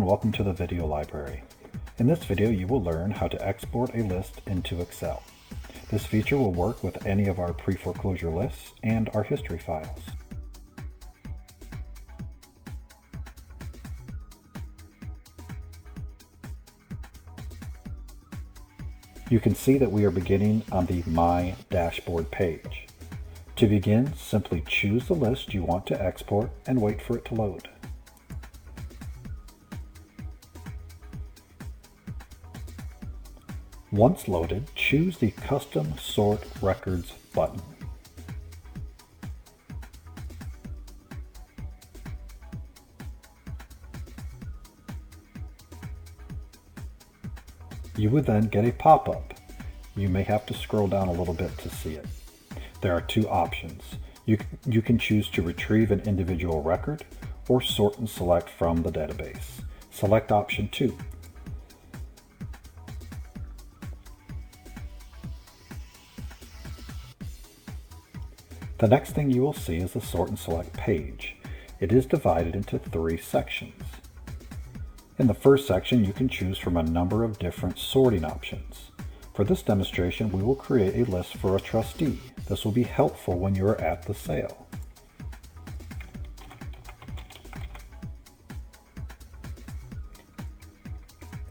welcome to the video library. In this video you will learn how to export a list into Excel. This feature will work with any of our pre-foreclosure lists and our history files. You can see that we are beginning on the My Dashboard page. To begin, simply choose the list you want to export and wait for it to load. Once loaded, choose the Custom Sort Records button. You would then get a pop-up. You may have to scroll down a little bit to see it. There are two options. You can choose to retrieve an individual record or sort and select from the database. Select option 2. The next thing you will see is the Sort and Select page. It is divided into 3 sections. In the first section, you can choose from a number of different sorting options. For this demonstration, we will create a list for a trustee. This will be helpful when you are at the sale.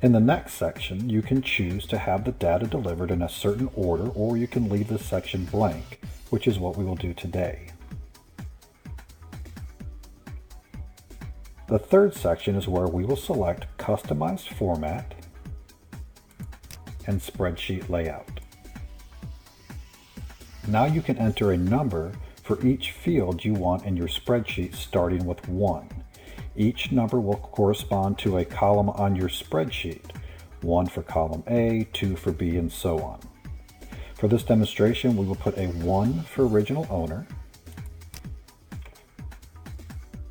In the next section, you can choose to have the data delivered in a certain order, or you can leave this section blank, which is what we will do today. The third section is where we will select Customized Format and Spreadsheet Layout. Now you can enter a number for each field you want in your spreadsheet, starting with 1. Each number will correspond to a column on your spreadsheet. 1 for column A, 2 for B, and so on. For this demonstration, we will put a 1 for original owner,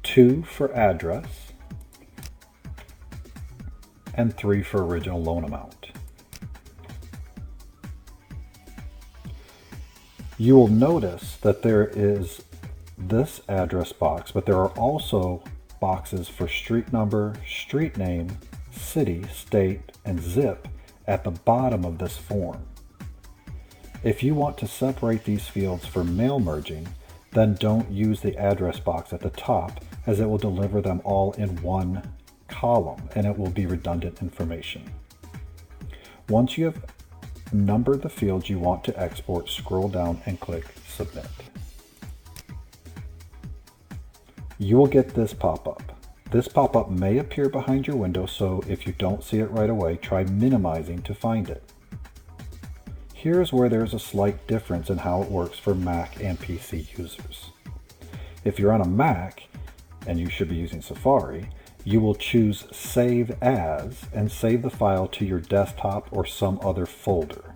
2 for address, and 3 for original loan amount. You will notice that there is this address box, but there are also boxes for street number, street name, city, state, and zip at the bottom of this form. If you want to separate these fields for mail merging, then don't use the address box at the top, as it will deliver them all in one column and it will be redundant information. Once you have numbered the fields you want to export, scroll down and click Submit. You will get this pop-up. This pop-up may appear behind your window, so if you don't see it right away, try minimizing to find it. Here is where there is a slight difference in how it works for Mac and PC users. If you're on a Mac, and you should be using Safari, you will choose Save As and save the file to your desktop or some other folder.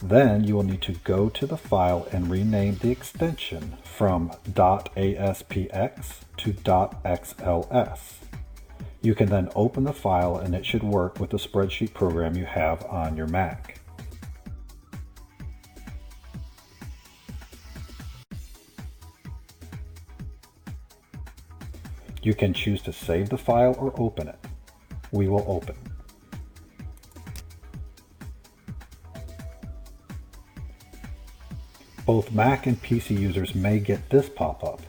Then you will need to go to the file and rename the extension from .aspx to .xls. You can then open the file and it should work with the spreadsheet program you have on your Mac. You can choose to save the file or open it. We will open. Both Mac and PC users may get this pop-up,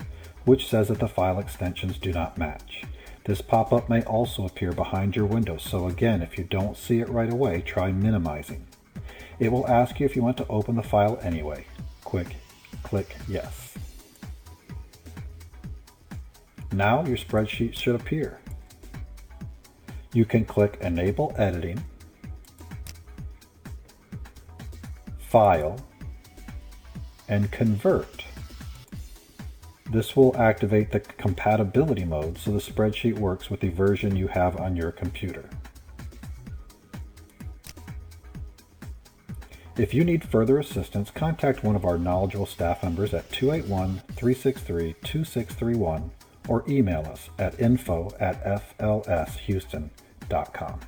which says that the file extensions do not match. This pop-up may also appear behind your window, so again, if you don't see it right away, try minimizing. It will ask you if you want to open the file anyway. Click Yes. Now your spreadsheet should appear. You can click Enable Editing, File, and Convert. This will activate the compatibility mode so the spreadsheet works with the version you have on your computer. If you need further assistance, contact one of our knowledgeable staff members at 281-363-2631 or email us at info@flshouston.com.